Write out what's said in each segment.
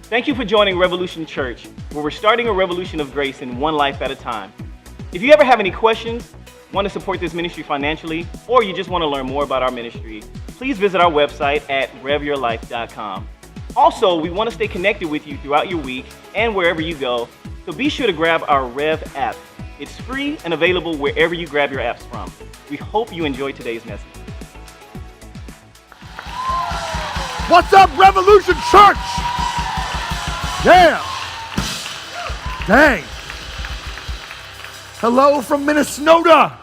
Thank you for joining Revolution Church, where we're starting a revolution of grace in one life at a time. If you ever have any questions, want to support this ministry financially, or you just want to learn more about our ministry, please visit our website at revyourlife.com. Also, we want to stay connected with you throughout your week and wherever you go, so be sure to grab our Rev app. It's free and available wherever you grab your apps from. We hope you enjoy today's message. What's up, Revolution Church? Yeah. Dang. Hello from Minnesota.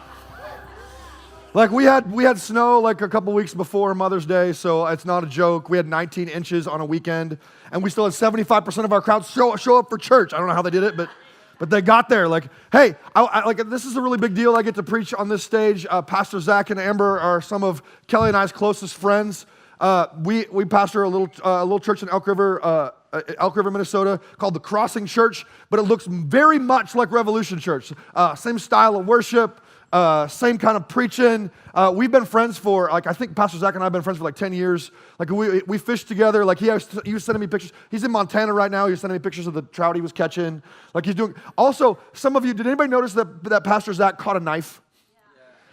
Like we had snow like a couple weeks before Mother's Day, so it's not a joke. We had 19 inches on a weekend, and we still had 75% of our crowd show up for church. I don't know how they did it, but they got there. Like, hey, like this is a really big deal. I get to preach on this stage. Pastor Zach and Amber are some of Kelly and I's closest friends. We pastor a little church in Elk River, Minnesota, called the Crossing Church, but it looks very much like Revolution Church. Same style of worship, same kind of preaching. We've been friends for, like, I think Pastor Zach and I have been friends for like 10 years. Like, we fished together. Like, he was sending me pictures. He's in Montana right now. He was sending me pictures of the trout he was catching. Like, he's doing. Also, some of you, did anybody notice that Pastor Zach caught a knife?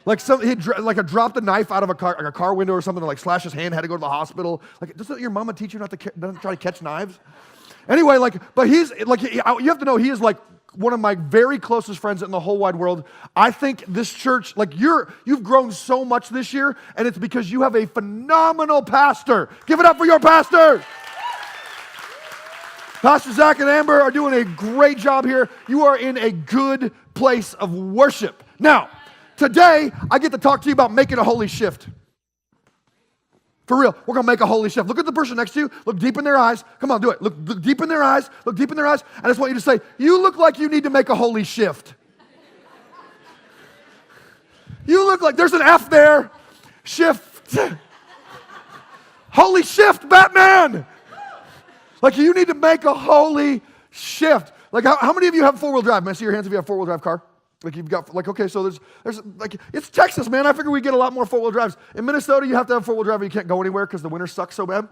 Like he dropped a knife out of a car window or something, to like slash his hand, had to go to the hospital. Like, doesn't your mama teach you not to try to catch knives? Anyway, but he's like, you have to know, he is like one of my very closest friends in the whole wide world. I think this church, like you've grown so much this year, and it's because you have a phenomenal pastor. Give it up for your pastor. Pastor Zach and Amber are doing a great job here. You are in a good place of worship. Now, today, I get to talk to you about making a holy shift. For real, we're going to make a holy shift. Look at the person next to you. Look deep in their eyes. Come on, do it. Look deep in their eyes. Look deep in their eyes. I just want you to say, you look like you need to make a holy shift. You look like there's an F there. Shift. Holy shift, Batman. Like, you need to make a holy shift. Like, how many of you have four-wheel drive? May I see your hands if you have four-wheel drive car? Like, you've got, like, okay, so there's like, it's Texas, man. I figure we get a lot more four-wheel drives. In Minnesota, you have to have four-wheel drive or you can't go anywhere because the winter sucks so bad.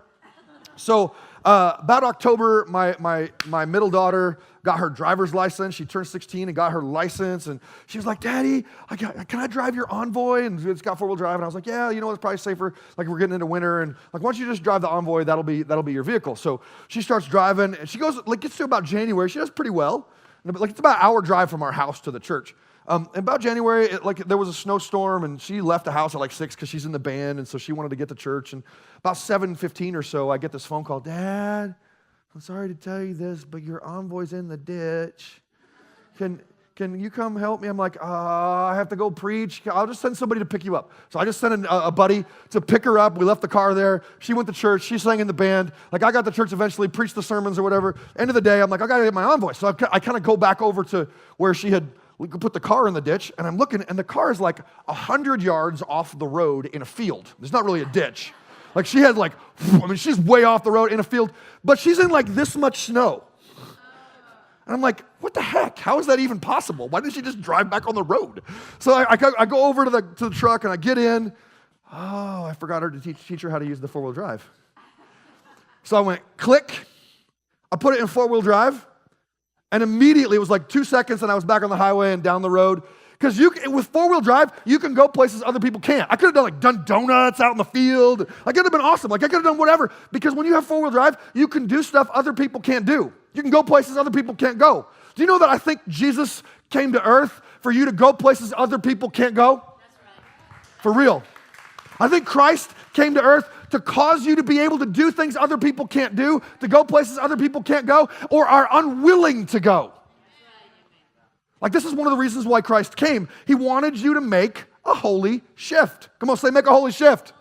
So about October, my middle daughter got her driver's license. She turned 16 and got her license, and she was like, Daddy, can I drive your Envoy? And it's got four-wheel drive, and I was like, yeah, you know, it's probably safer. Like, we're getting into winter, and like, why don't you just drive the Envoy? That'll be your vehicle. So she starts driving, and she goes, like, gets to about January. She does pretty well. Like, it's about an hour drive from our house to the church. About January, there was a snowstorm, and she left the house at like 6 because she's in the band, and so she wanted to get to church. And about 7:15 or so, I get this phone call. Dad, I'm sorry to tell you this, but your Envoy's in the ditch. Can you come help me? I'm like, I have to go preach. I'll just send somebody to pick you up. So I just sent a buddy to pick her up. We left the car there. She went to church. She sang in the band. Like, I got to church eventually, preached the sermons or whatever. End of the day, I'm like, I got to get my Envoy. So I kind of go back over to where we could put the car in the ditch, and I'm looking, and the car is like 100 yards off the road in a field. There's not really a ditch. Like, she had she's way off the road in a field, but she's in like this much snow. And I'm like, what the heck? How is that even possible? Why didn't she just drive back on the road? So I go over to the truck, and I get in. Oh, I forgot her to teach her how to use the four-wheel drive. So I went, click. I put it in four-wheel drive. And immediately, it was like 2 seconds, and I was back on the highway and down the road. Because with four-wheel drive, you can go places other people can't. I could have done donuts out in the field. Like, it would have been awesome. Like, I could have done whatever. Because when you have four-wheel drive, you can do stuff other people can't do. You can go places other people can't go. Do you know that I think Jesus came to earth for you to go places other people can't go? That's right. For real. I think Christ came to earth to cause you to be able to do things other people can't do, to go places other people can't go, or are unwilling to go. Like, this is one of the reasons why Christ came. He wanted you to make a holy shift. Come on, say, make a holy shift.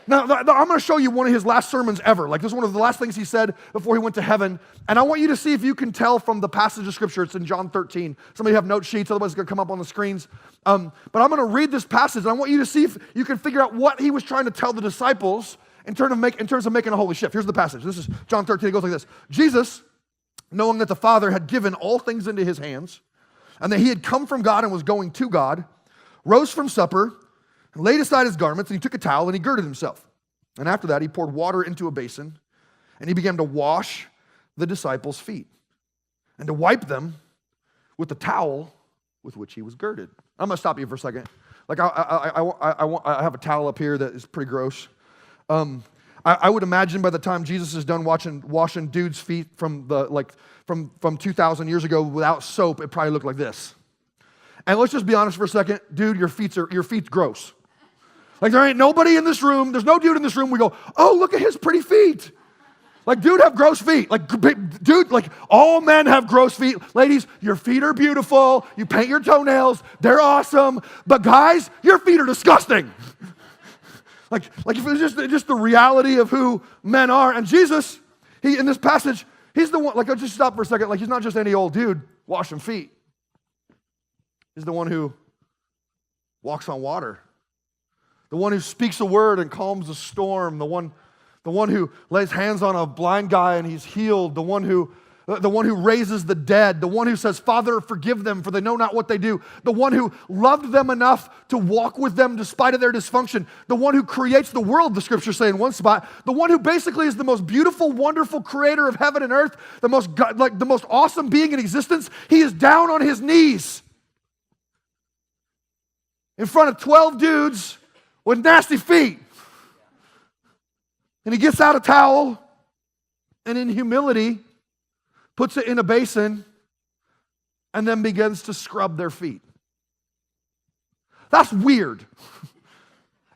Now, I'm going to show you one of his last sermons ever. Like, this is one of the last things he said before he went to heaven. And I want you to see if you can tell from the passage of Scripture. It's in John 13. Somebody have note sheets, otherwise it's going to come up on the screens. But I'm going to read this passage, and I want you to see if you can figure out what he was trying to tell the disciples in terms of making a holy shift. Here's the passage. This is John 13. It goes like this. Jesus, knowing that the Father had given all things into his hands, and that he had come from God and was going to God, rose from supper, and laid aside his garments, and he took a towel, and he girded himself. And after that, he poured water into a basin, and he began to wash the disciples' feet and to wipe them with the towel with which he was girded. I'm going to stop you for a second. Like I have a towel up here that is pretty gross. I would imagine by the time Jesus is done washing dudes' feet from 2,000 years ago without soap, it probably looked like this. And let's just be honest for a second, dude, your feet's gross. Like there ain't nobody in this room, there's no dude in this room, we go, oh, look at his pretty feet. Like, dude, have gross feet. Like, dude, like, all men have gross feet. Ladies, your feet are beautiful. You paint your toenails. They're awesome. But guys, your feet are disgusting. like if it's just the reality of who men are. And Jesus, in this passage, he's the one, like, I'll just stop for a second. Like, he's not just any old dude washing feet. He's the one who walks on water. The one who speaks a word and calms the storm. The one who lays hands on a blind guy and he's healed, the one who raises the dead, the one who says, Father, forgive them for they know not what they do, the one who loved them enough to walk with them despite of their dysfunction, the one who creates the world, the scriptures say in one spot, the one who basically is the most beautiful, wonderful creator of heaven and earth, the most awesome being in existence. He is down on his knees in front of 12 dudes with nasty feet. And he gets out a towel and in humility puts it in a basin and then begins to scrub their feet. That's weird.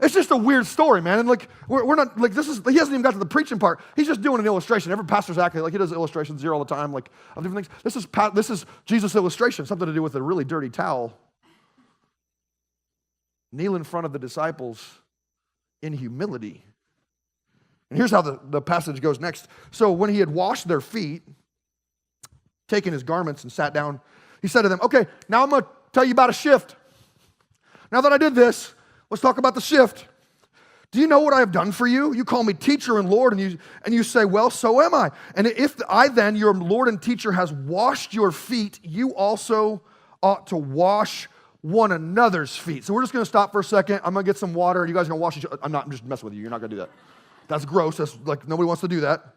It's just a weird story, man. And like, we're not, like, he hasn't even got to the preaching part. He's just doing an illustration. Every pastor's acting like he does illustrations here all the time, like, of different things. This is Jesus' illustration, something to do with a really dirty towel. Kneel in front of the disciples in humility. And here's how the passage goes next. So when he had washed their feet, taken his garments and sat down, he said to them, okay, now I'm going to tell you about a shift. Now that I did this, let's talk about the shift. Do you know what I have done for you? You call me teacher and Lord, and you say, well, so am I. And if I then, your Lord and teacher, has washed your feet, you also ought to wash one another's feet. So we're just going to stop for a second. I'm going to get some water. You guys are going to wash each other. I'm just messing with you. You're not going to do that. That's gross. That's like nobody wants to do that.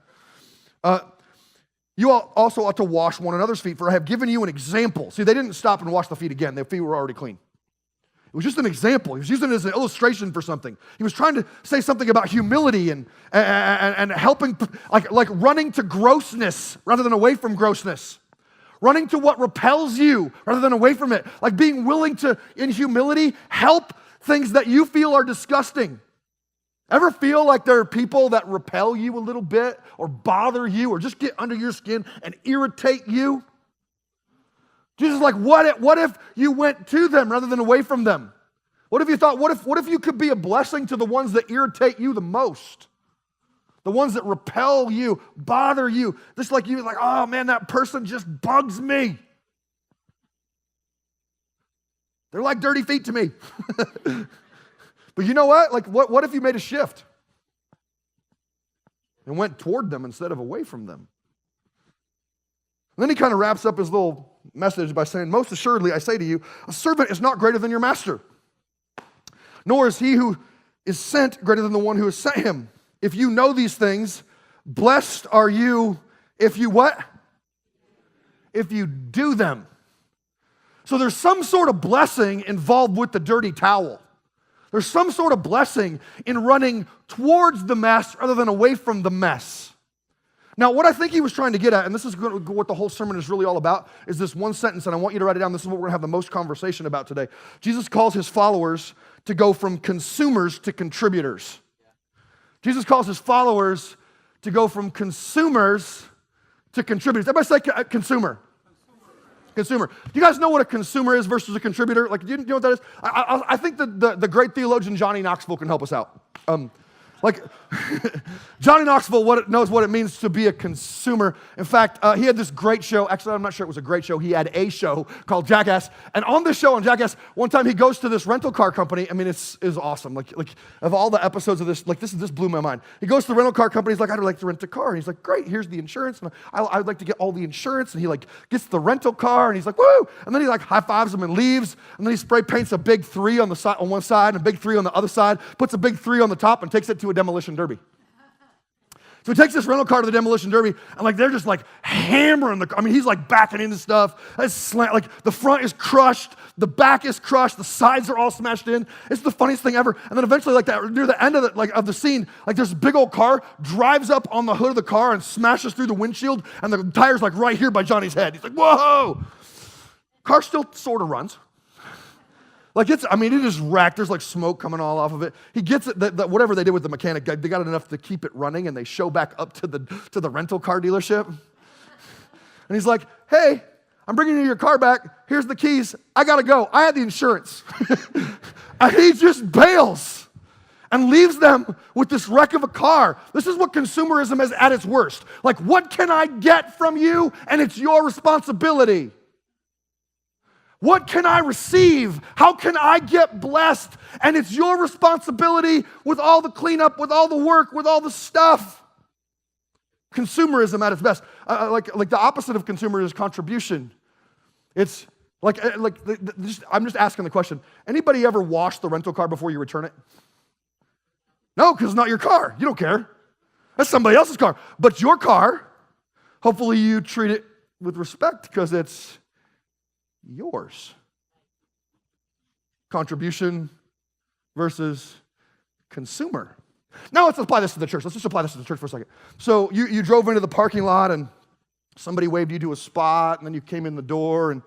You also ought to wash one another's feet, for I have given you an example. See, they didn't stop and wash the feet again. Their feet were already clean. It was just an example. He was using it as an illustration for something. He was trying to say something about humility and helping, like running to grossness rather than away from grossness. Running to what repels you rather than away from it. Like being willing to, in humility, help things that you feel are disgusting. Ever feel like there are people that repel you a little bit or bother you or just get under your skin and irritate you? Jesus is like, what if you went to them rather than away from them? What if you thought, what if you could be a blessing to the ones that irritate you the most? The ones that repel you, bother you, just like you, like, oh man, that person just bugs me. They're like dirty feet to me. But you know what? Like, what if you made a shift and went toward them instead of away from them? And then he kind of wraps up his little message by saying, most assuredly, I say to you, a servant is not greater than your master, nor is he who is sent greater than the one who has sent him. If you know these things, blessed are you if you what? If you do them. So there's some sort of blessing involved with the dirty towel. There's some sort of blessing in running towards the mess rather than away from the mess. Now, what I think he was trying to get at, and this is what the whole sermon is really all about, is this one sentence, and I want you to write it down. This is what we're going to have the most conversation about today. Jesus calls his followers to go from consumers to contributors. Jesus calls his followers to go from consumers to contributors. Everybody say consumer. Consumer. Do you guys know what a consumer is versus a contributor? Like, do you know what that is? I think the great theologian Johnny Knoxville can help us out. Johnny Knoxville knows what it means to be a consumer. In fact, he had this great show. Actually, I'm not sure it was a great show. He had a show called Jackass. And on this show, on Jackass, one time he goes to this rental car company. I mean, it's awesome. Like of all the episodes of this, like this blew my mind. He goes to the rental car company. He's like, I'd like to rent a car. And he's like, great, here's the insurance. And I'd like to get all the insurance. And he like gets the rental car. And he's like, woo! And then he like high fives them and leaves. And then he spray paints a big 3 on the side, on one side, and a big 3 on the other side. Puts a big 3 on the top and takes it to a demolition derby. So he takes this rental car to the demolition derby, and like they're just like hammering the car. I mean, he's like backing into stuff. Like the front is crushed, the back is crushed, the sides are all smashed in. It's the funniest thing ever. And then eventually, like that near the end of the scene, like there's a big old car drives up on the hood of the car and smashes through the windshield, and the tire's like right here by Johnny's head. He's like, whoa! Car still sort of runs. Like it is wrecked. There's like smoke coming all off of it. He gets it, that whatever they did with the mechanic, they got it enough to keep it running, and they show back up to the rental car dealership. And he's like, hey, I'm bringing you your car back. Here's the keys. I got to go. I had the insurance. And he just bails and leaves them with this wreck of a car. This is what consumerism is at its worst. Like, what can I get from you? And it's your responsibility. What can I receive? How can I get blessed? And it's your responsibility with all the cleanup, with all the work, with all the stuff. Consumerism at its best. Like the opposite of consumerism is contribution. It's I'm just asking the question. Anybody ever wash the rental car before you return it? No, because it's not your car. You don't care. That's somebody else's car. But your car, hopefully you treat it with respect because it's yours. Contribution versus consumer. Now let's apply this to the church. Let's just apply this to the church for a second. So you drove into the parking lot and somebody waved you to a spot, and then you came in the door and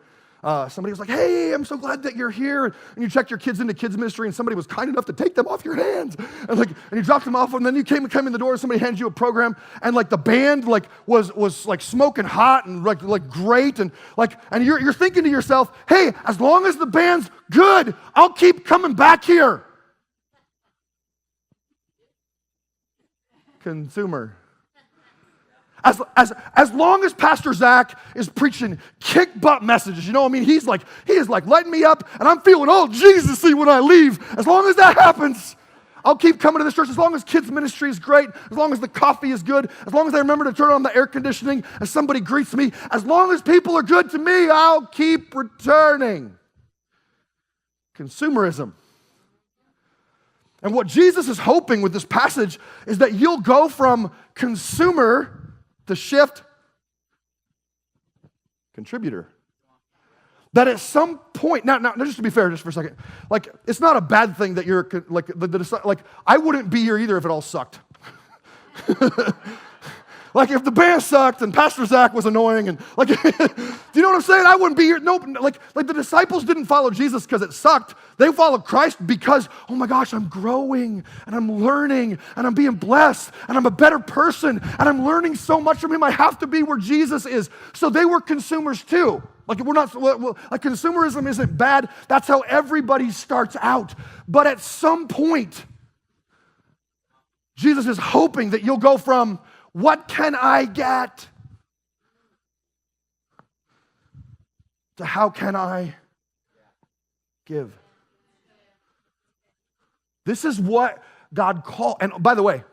somebody was like, hey, I'm so glad that you're here. And you checked your kids into kids ministry, and somebody was kind enough to take them off your hands. And you dropped them off, and then you came in the door, and somebody handed you a program, and like the band was like smoking hot and like great, and you're thinking to yourself, hey, as long as the band's good, I'll keep coming back here. Consumer. As long as Pastor Zach is preaching kick butt messages, he is like lighting me up, and I'm feeling all Jesus-y when I leave. As long as that happens, I'll keep coming to this church. As long as kids ministry is great, as long as the coffee is good, as long as I remember to turn on the air conditioning as somebody greets me, as long as people are good to me, I'll keep returning. Consumerism. And what Jesus is hoping with this passage is that you'll go from consumer to shift contributor. That at some point, now just to be fair, just for a second, like it's not a bad thing that you're like I wouldn't be here either if it all sucked. Like if the band sucked and Pastor Zach was annoying and do you know what I'm saying? I wouldn't be here. Nope. Like the disciples didn't follow Jesus because it sucked. They followed Christ because, oh my gosh, I'm growing and I'm learning and I'm being blessed and I'm a better person and I'm learning so much from him. I have to be where Jesus is. So they were consumers too. Like consumerism isn't bad. That's how everybody starts out. But at some point, Jesus is hoping that you'll go from what can I get to how can I give? This is what God called. And by the way,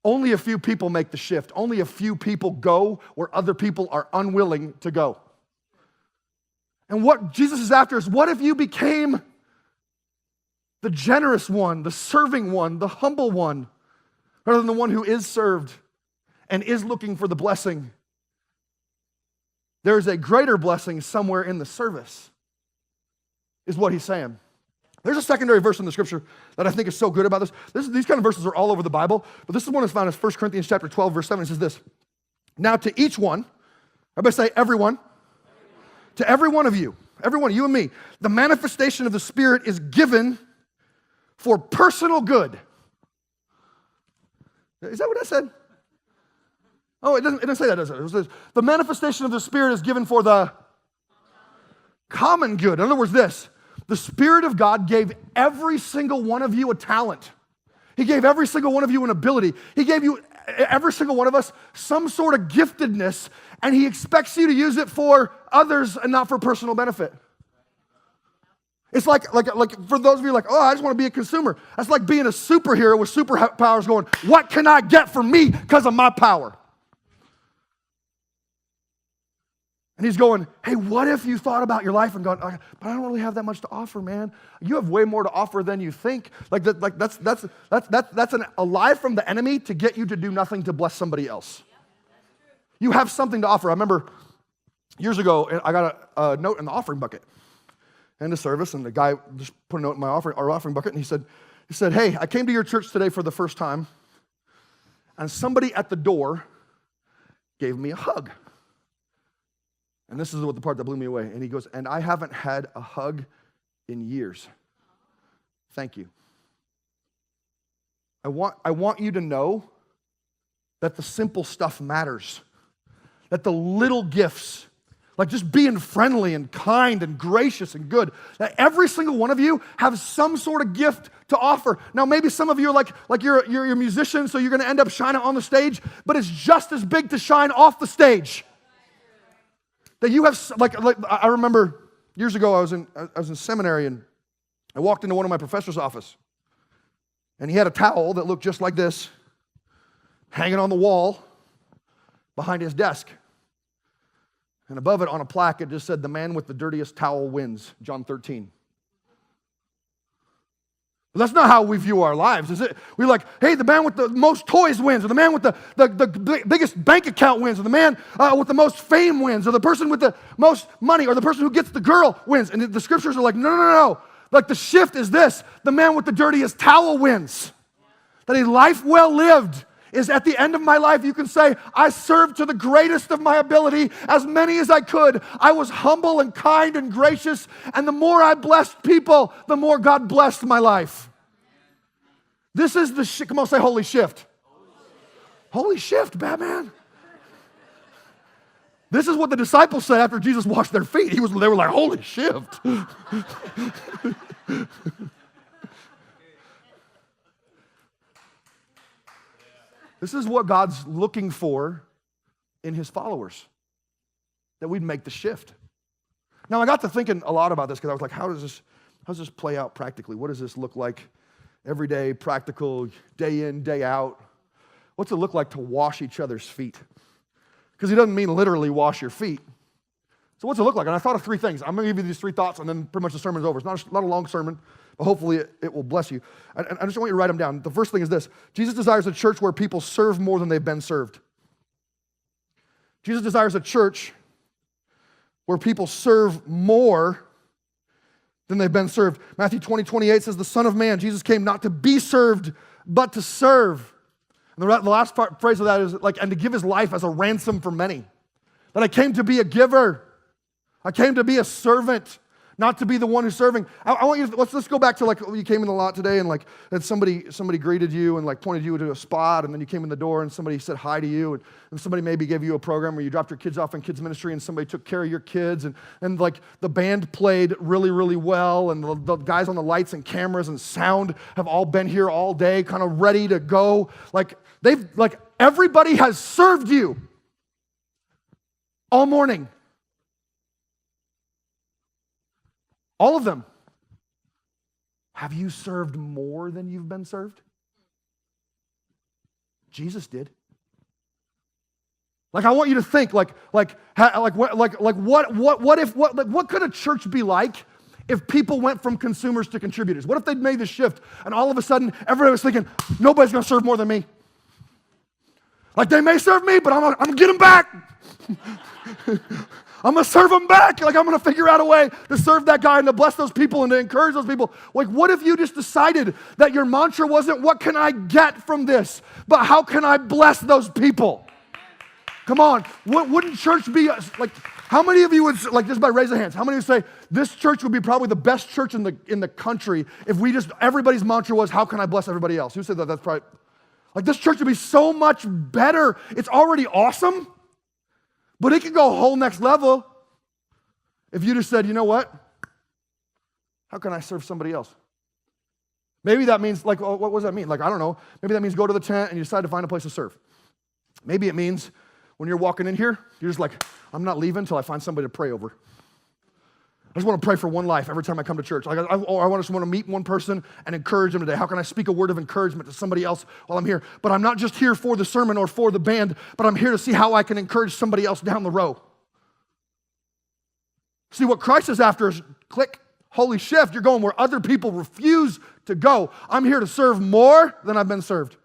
only a few people make the shift. Only a few people go where other people are unwilling to go. And what Jesus is after is, what if you became the generous one, the serving one, the humble one, rather than the one who is served and is looking for the blessing? There is a greater blessing somewhere in the service, is what he's saying. There's a secondary verse in the scripture that I think is so good about this. These kind of verses are all over the Bible, but this is one that's found in 1 Corinthians chapter 12, verse 7. It says this: now to each one, everybody say everyone. To every one of you, you and me, the manifestation of the Spirit is given for personal good. Is that what I said? Oh, it doesn't say that, does it? It says, the manifestation of the Spirit is given for the common good. In other words, the Spirit of God gave every single one of you a talent. He gave every single one of you an ability. He gave you, every single one of us, some sort of giftedness, and he expects you to use it for others and not for personal benefit. It's like for those of you like, oh, I just want to be a consumer. That's like being a superhero with superpowers going, what can I get from me because of my power? And he's going, hey, what if you thought about your life and gone, but I don't really have that much to offer, man. You have way more to offer than you think. That's a lie from the enemy to get you to do nothing to bless somebody else. You have something to offer. I remember years ago, I got a note in the offering bucket. End of service, and the guy just put a note in my offering bucket, and he said, hey, I came to your church today for the first time, and somebody at the door gave me a hug. And this is what the part that blew me away. And he goes, and I haven't had a hug in years. Thank you. I want you to know that the simple stuff matters. That the little gifts, like just being friendly and kind and gracious and good, that every single one of you have some sort of gift to offer. Now, maybe some of you are like you're a musician, so you're going to end up shining on the stage, but it's just as big to shine off the stage. That you have, like I remember years ago, I was in seminary, and I walked into one of my professor's office, and he had a towel that looked just like this, hanging on the wall behind his desk. And above it on a plaque, it just said, the man with the dirtiest towel wins, John 13. But that's not how we view our lives, is it? We're like, hey, the man with the most toys wins, or the man with the biggest bank account wins, or the man with the most fame wins, or the person with the most money, or the person who gets the girl wins. And the scriptures are like, no. Like the shift is this, the man with the dirtiest towel wins. That a life well lived is at the end of my life, you can say, I served to the greatest of my ability, as many as I could. I was humble and kind and gracious, and the more I blessed people, the more God blessed my life. This is the come on, say holy shift. Holy shift, Batman. This is what the disciples said after Jesus washed their feet. They were like, holy shift. This is what God's looking for in his followers, that we'd make the shift. Now, I got to thinking a lot about this because I was like, how does this play out practically? What does this look like every day, practical, day in, day out? What's it look like to wash each other's feet? Because he doesn't mean literally wash your feet. So what's it look like? And I thought of three things. I'm going to give you these three thoughts, and then pretty much the sermon's over. It's not a long sermon, but hopefully it will bless you. I just want you to write them down. The first thing is this. Jesus desires a church where people serve more than they've been served. Jesus desires a church where people serve more than they've been served. Matthew 20:28 says, the Son of Man, Jesus came not to be served, but to serve. And the last phrase of that is like, and to give his life as a ransom for many. That I came to be a giver. I came to be a servant, not to be the one who's serving. I want you to, let's go back to like you came in the lot today and like that somebody greeted you and like pointed you to a spot, and then you came in the door and somebody said hi to you, and somebody maybe gave you a program where you dropped your kids off in kids ministry and somebody took care of your kids, and like the band played really, really well, and the guys on the lights and cameras and sound have all been here all day, kind of ready to go. Like everybody has served you all morning. All of them. Have you served more than you've been served? Jesus did. Like I want you to think what could a church be like if people went from consumers to contributors? What if they'd made the shift and all of a sudden everybody was thinking, nobody's going to serve more than me. Like they may serve me, but I'm going to get them back. I'm going to serve them back. Like I'm going to figure out a way to serve that guy and to bless those people and to encourage those people. Like what if you just decided that your mantra wasn't, what can I get from this? But how can I bless those people? Come on. Wouldn't church be like, how many of you would, like just by raise of hands, how many would say this church would be probably the best church in the country if everybody's mantra was, how can I bless everybody else? Who said that? That's probably, like this church would be so much better. It's already awesome. But it could go a whole next level if you just said, you know what? How can I serve somebody else? Maybe that means, like, what does that mean? Like, I don't know. Maybe that means go to the tent and you decide to find a place to serve. Maybe it means when you're walking in here, you're just like, I'm not leaving until I find somebody to pray over. I just want to pray for one life every time I come to church. Like, I just want to meet one person and encourage them today. How can I speak a word of encouragement to somebody else while I'm here? But I'm not just here for the sermon or for the band, but I'm here to see how I can encourage somebody else down the row. See, what Christ is after is, click, holy shift. You're going where other people refuse to go. I'm here to serve more than I've been served.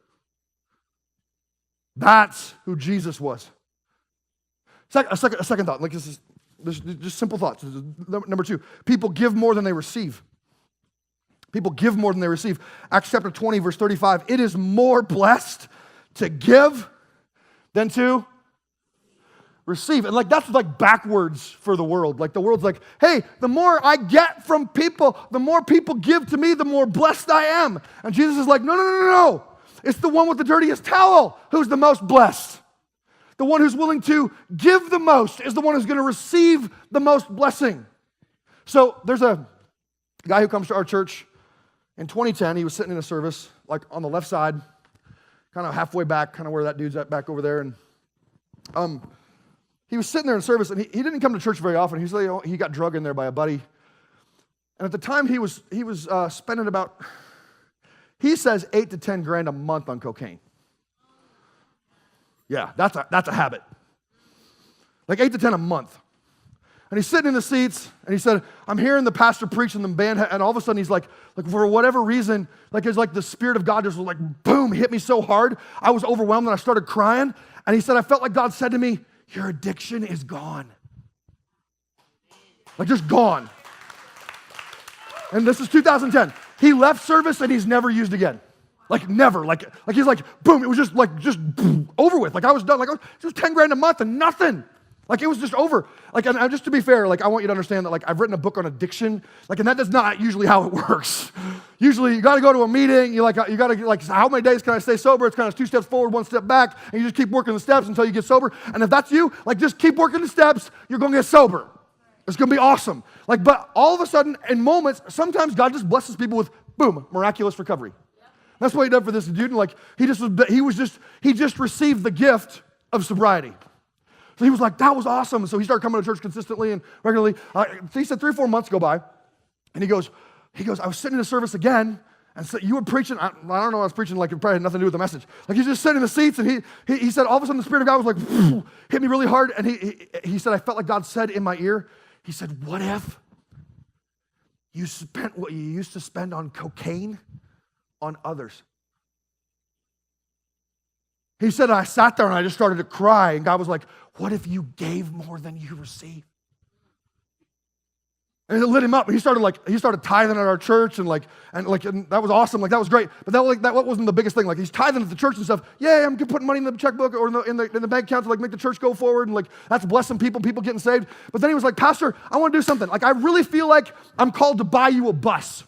That's who Jesus was. A second thought, like this is just simple thoughts. Number 2, people give more than they receive. People give more than they receive. Acts chapter 20, verse 35, it is more blessed to give than to receive. And like that's like backwards for the world. Like the world's like, hey, the more I get from people, the more people give to me, the more blessed I am. And Jesus is like, no. It's the one with the dirtiest towel who's the most blessed. The one who's willing to give the most is the one who's going to receive the most blessing. So there's a guy who comes to our church. In 2010, he was sitting in a service, like on the left side, kind of halfway back, kind of where that dude's at back over there. And he was sitting there in service, and he didn't come to church very often. He got drugged in there by a buddy. And at the time, he was spending about, he says, 8 to 10 grand a month on cocaine. Yeah, that's a habit. Like 8 to 10 a month. And he's sitting in the seats, and he said, I'm hearing the pastor preach and the band, and all of a sudden he's like for whatever reason, like it's like the Spirit of God just was like, boom, hit me so hard. I was overwhelmed, and I started crying. And he said, I felt like God said to me, your addiction is gone. Like just gone. And this is 2010. He left service, and he's never used again. Like never. Like he's like, boom, it was just boom, over with. Like I was done. Like it was 10 grand a month and nothing. Like it was just over. Like, and just to be fair, like I want you to understand that like I've written a book on addiction, like, and that is not usually how it works. Usually you got to go to a meeting, you got to like, how many days can I stay sober? It's kind of 2 steps forward, 1 step back, and you just keep working the steps until you get sober. And if that's you, like just keep working the steps, you're going to get sober. It's going to be awesome. Like, but all of a sudden, in moments, sometimes God just blesses people with, boom, miraculous recovery. That's what he did for this dude. And like, he just received the gift of sobriety. So he was like, that was awesome. So he started coming to church consistently and regularly. So he said 3 or 4 months go by, and he goes, I was sitting in a service again, and so you were preaching. I don't know, I was preaching like it probably had nothing to do with the message. Like he's just sitting in the seats, and he said all of a sudden the Spirit of God was like, hit me really hard, and he said, I felt like God said in my ear, he said, what if you spent what you used to spend on cocaine on others? He said, I sat there and I just started to cry, and God was like, what if you gave more than you received? And it lit him up. He started tithing at our church, and that was awesome. Like that was great. But that wasn't the biggest thing. Like he's tithing at the church and stuff. Yeah, I'm putting money in the checkbook or in the bank account to like make the church go forward, and like that's blessing people getting saved. But then he was like, Pastor, I want to do something. Like I really feel like I'm called to buy you a bus.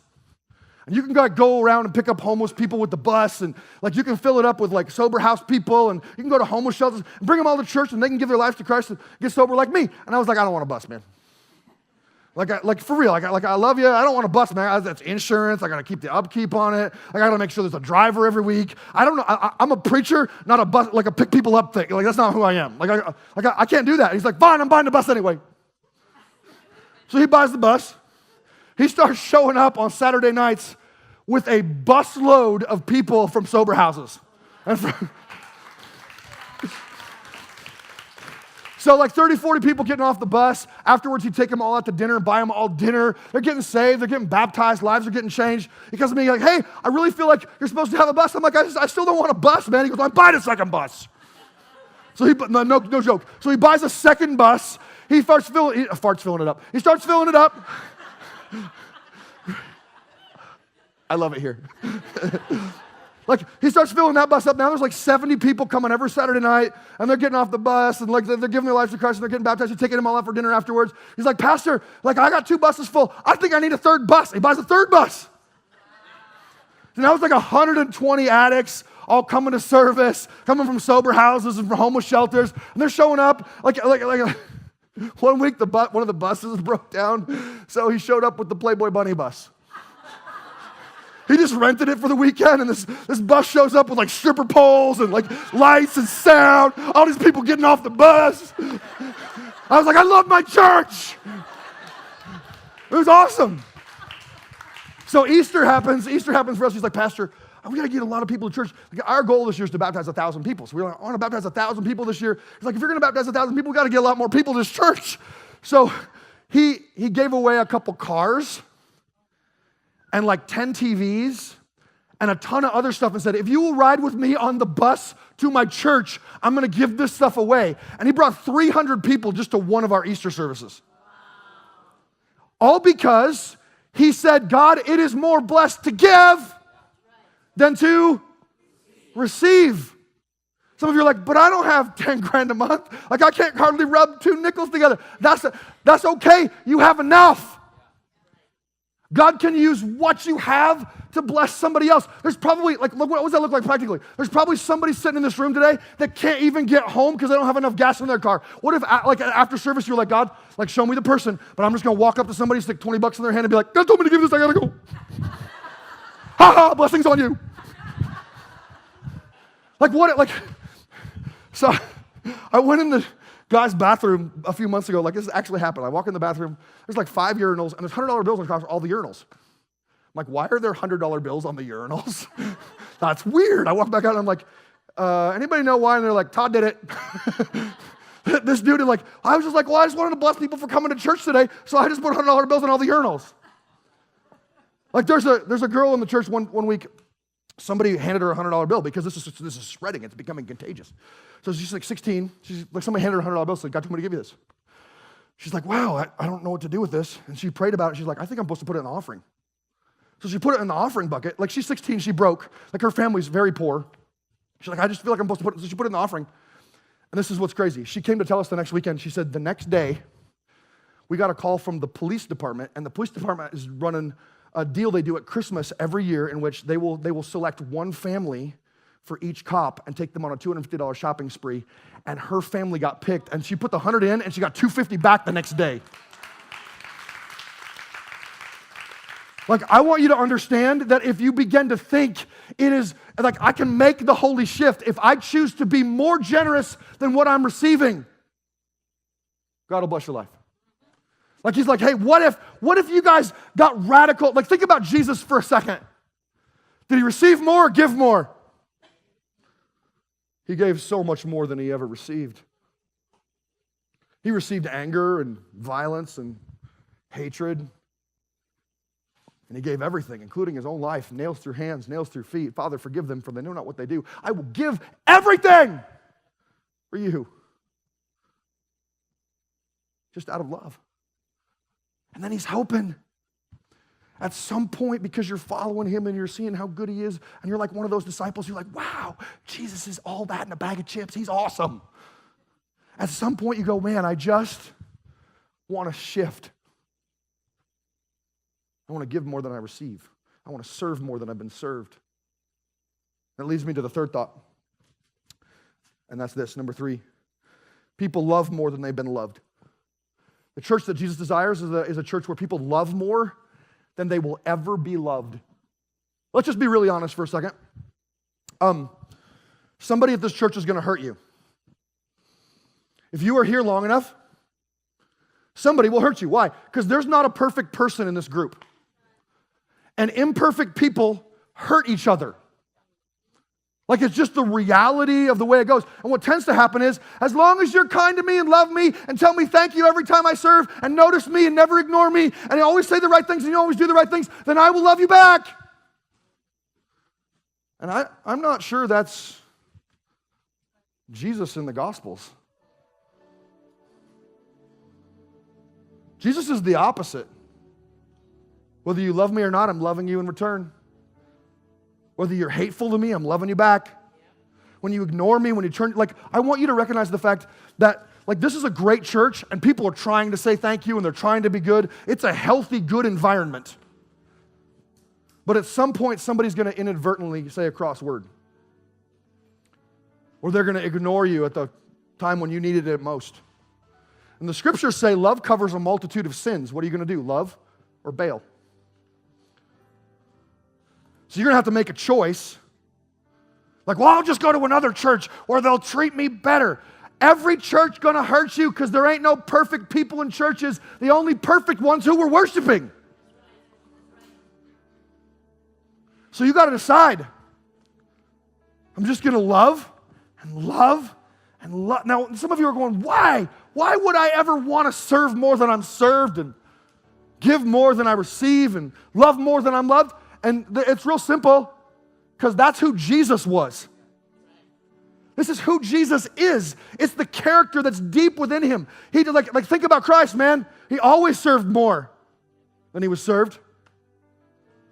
And you can go around and pick up homeless people with the bus, and like you can fill it up with like sober house people, and you can go to homeless shelters and bring them all to church, and they can give their lives to Christ and get sober like me. And I was like, I don't want a bus, man. Like for real, I love you. I don't want a bus, man. That's insurance. I got to keep the upkeep on it. I got to make sure there's a driver every week. I don't know. I'm a preacher, not a bus, like a pick people up thing. Like that's not who I am. I can't do that. He's like, fine, I'm buying the bus anyway. So he buys the bus. He starts showing up on Saturday nights with a busload of people from sober houses. So like 30, 40 people getting off the bus. Afterwards, he'd take them all out to dinner, buy them all dinner. They're getting saved. They're getting baptized. Lives are getting changed. He comes to me like, hey, I really feel like you're supposed to have a bus. I'm like, I still don't want a bus, man. He goes, I'm buying a second bus. So no joke. So he buys a second bus. He starts filling it up. He starts filling it up. I love it here. Like, he starts filling that bus up. Now there's like 70 people coming every Saturday night, and they're getting off the bus, and like they're giving their lives to Christ, and they're getting baptized. He's taking them all out for dinner afterwards. He's like, Pastor, like I got 2 buses full. I think I need a 3rd bus. He buys a 3rd bus. So now it's like 120 addicts all coming to service, coming from sober houses and from homeless shelters, and they're showing up like one week one of the buses broke down, so he showed up with the Playboy Bunny bus. He just rented it for the weekend, and this bus shows up with like stripper poles and like lights and sound, all these people getting off the bus. I was like, I love my church. It was awesome. So Easter happens for us. He's like, Pastor, we got to get a lot of people to church. Like, our goal this year is to baptize 1,000 people. So we're like, I want to baptize 1,000 people this year. He's like, if you're going to baptize 1,000 people, we got to get a lot more people to this church. So he gave away a couple cars and like 10 TVs and a ton of other stuff and said, if you will ride with me on the bus to my church, I'm going to give this stuff away. And he brought 300 people just to one of our Easter services. All because he said, God, it is more blessed to give than to receive. Some of you are like, but I don't have 10 grand a month. Like I can't hardly rub 2 nickels together. That's okay. You have enough. God can use what you have to bless somebody else. There's probably, like, look, what does that look like practically? There's probably somebody sitting in this room today that can't even get home because they don't have enough gas in their car. What if, like, after service, you're like, God, like, show me the person, but I'm just going to walk up to somebody, stick $20 in their hand and be like, God told me to give this, I got to go. Ha ha, blessings on you. Like, what, like, so I went in the guy's bathroom a few months ago. Like, this actually happened. I walk in the bathroom. There's like 5 urinals, and there's $100 bills across all the urinals. I'm like, why are there $100 bills on the urinals? That's weird. I walk back out, and I'm like, anybody know why? And they're like, Todd did it. This dude is like, I was just like, well, I just wanted to bless people for coming to church today, so I just put $100 bills on all the urinals. Like, there's a girl in the church one week. Somebody handed her a $100 bill because this is spreading. It's becoming contagious. So she's like 16. She's like, somebody handed her a $100 bill, said, God told me to give you this. She's like, wow, I don't know what to do with this. And she prayed about it. She's like, I think I'm supposed to put it in an offering. So she put it in the offering bucket. Like, she's 16, she broke. Like, her family's very poor. She's like, I just feel like I'm supposed to put it. So she put it in the offering. And this is what's crazy. She came to tell us the next weekend. She said, the next day, we got a call from the police department, and the police department is running a deal they do at Christmas every year in which they will select one family for each cop and take them on a $250 shopping spree. And her family got picked, and she put the 100 in, and she got $250 back the next day. Like, I want you to understand that if you begin to think it is, like, I can make the holy shift if I choose to be more generous than what I'm receiving, God will bless your life. Like, he's like, hey, what if you guys got radical? Like, think about Jesus for a second. Did he receive more or give more? He gave so much more than he ever received. He received anger and violence and hatred. And he gave everything, including his own life, nails through hands, nails through feet. Father, forgive them, for they know not what they do. I will give everything for you. Just out of love. And then he's hoping at some point, because you're following him and you're seeing how good he is, and you're like one of those disciples, you're like, wow, Jesus is all that in a bag of chips. He's awesome. At some point you go, man, I just want to shift. I want to give more than I receive. I want to serve more than I've been served. That leads me to the third thought, and that's this, number 3. People love more than they've been loved. The church that Jesus desires is a church where people love more than they will ever be loved. Let's just be really honest for a second. Somebody at this church is going to hurt you. If you are here long enough, somebody will hurt you. Why? Because there's not a perfect person in this group. And imperfect people hurt each other. Like, it's just the reality of the way it goes. And what tends to happen is, as long as you're kind to me and love me and tell me thank you every time I serve and notice me and never ignore me and you always say the right things and you always do the right things, then I will love you back. And I'm not sure that's Jesus in the Gospels. Jesus is the opposite. Whether you love me or not, I'm loving you in return. Whether you're hateful to me, I'm loving you back. When you ignore me, when you turn, like, I want you to recognize the fact that, like, this is a great church and people are trying to say thank you and they're trying to be good. It's a healthy, good environment. But at some point, somebody's going to inadvertently say a cross word. Or they're going to ignore you at the time when you needed it most. And the scriptures say love covers a multitude of sins. What are you going to do? Love or bail? So you're going to have to make a choice. Like, well, I'll just go to another church where they'll treat me better. Every church going to hurt you because there ain't no perfect people in churches. The only perfect ones who were worshiping. So you got to decide. I'm just going to love and love And now, some of you are going, why? Why would I ever want to serve more than I'm served and give more than I receive and love more than I'm loved? And it's real simple, because that's who Jesus was. This is who Jesus is. It's the character that's deep within him. He did like think about Christ, man. He always served more than he was served.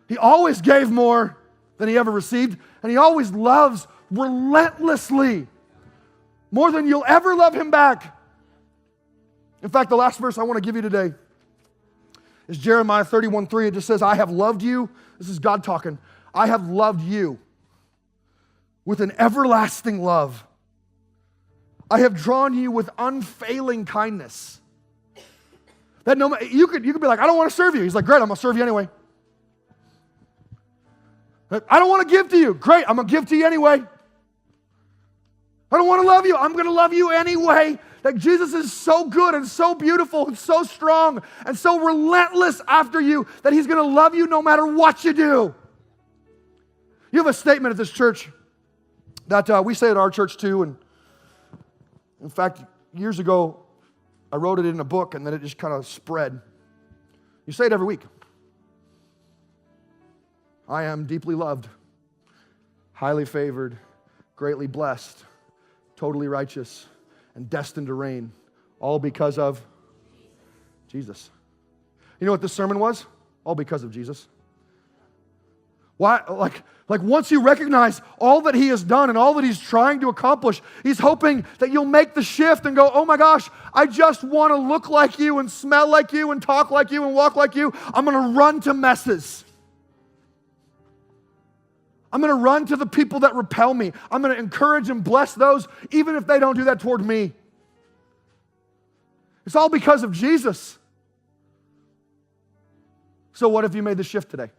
He always gave more than he ever received. And he always loves relentlessly, more than you'll ever love him back. In fact, the last verse I want to give you today is Jeremiah 31:3. It just says, I have loved you. This is God talking. I have loved you with an everlasting love. I have drawn you with unfailing kindness. That no, you could be like, I don't want to serve you. He's like, great, I'm going to serve you anyway. I don't want to give to you. Great, I'm going to give to you anyway. I don't want to love you. I'm going to love you anyway. Like Jesus is so good and so beautiful and so strong and so relentless after you that he's going to love you no matter what you do. You have a statement at this church that we say at our church too. And in fact, years ago, I wrote it in a book and then it just kind of spread. You say it every week. I am deeply loved, highly favored, greatly blessed, totally righteous, and destined to reign, all because of Jesus. You know what this sermon was? All because of Jesus. Why? Like once you recognize all that he has done and all that he's trying to accomplish, he's hoping that you'll make the shift and go, oh my gosh, I just want to look like you and smell like you and talk like you and walk like you. I'm going to run to messes. I'm going to run to the people that repel me. I'm going to encourage and bless those, even if they don't do that toward me. It's all because of Jesus. So what if you made the shift today?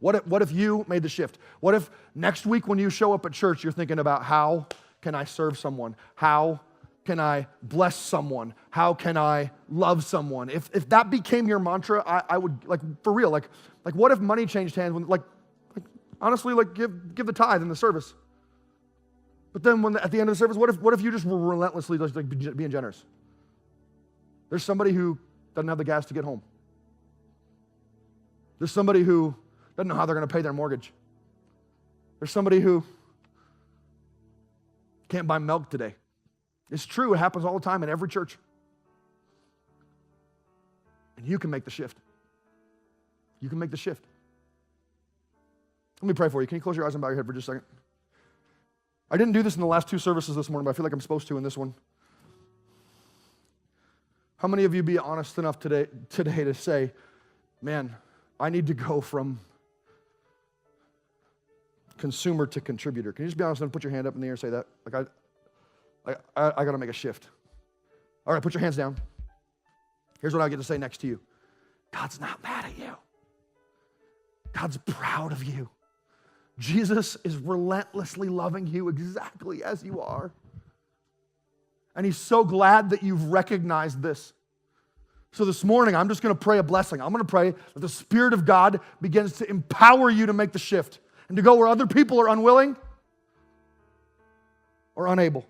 What if you made the shift? What if next week when you show up at church, you're thinking about how can I serve someone? How can I bless someone? How can I love someone? If that became your mantra, I would, like, for real, like what if money changed hands? When, honestly, give the tithe in the service. But then at the end of the service, what if you just were relentlessly being generous? There's somebody who doesn't have the gas to get home. There's somebody who doesn't know how they're going to pay their mortgage. There's somebody who can't buy milk today. It's true. It happens all the time in every church. And you can make the shift. You can make the shift. Let me pray for you. Can you close your eyes and bow your head for just a second? I didn't do this in the last two services this morning, but I feel like I'm supposed to in this one. How many of you be honest enough today to say, man, I need to go from consumer to contributor? Can you just be honest and put your hand up in the air and say that? Like, I got to make a shift. All right, put your hands down. Here's what I get to say next to you. God's not mad at you. God's proud of you. Jesus is relentlessly loving you exactly as you are. And he's so glad that you've recognized this. So this morning, I'm just going to pray a blessing. I'm going to pray that the Spirit of God begins to empower you to make the shift and to go where other people are unwilling or unable.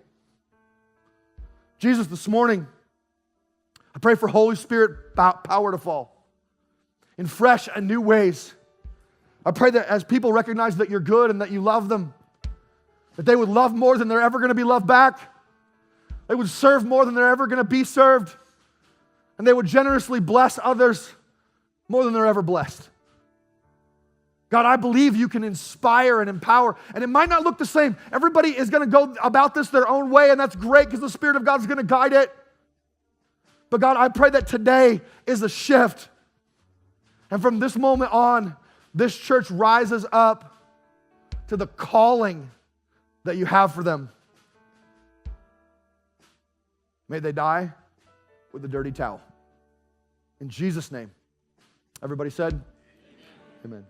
Jesus, this morning, I pray for Holy Spirit power to fall in fresh and new ways. I pray that as people recognize that you're good and that you love them, that they would love more than they're ever going to be loved back. They would serve more than they're ever going to be served. And they would generously bless others more than they're ever blessed. God, I believe you can inspire and empower. And it might not look the same. Everybody is going to go about this their own way, and that's great because the Spirit of God is going to guide it. But God, I pray that today is a shift. And from this moment on, this church rises up to the calling that you have for them. May they die with a dirty towel. In Jesus' name. Everybody said, amen.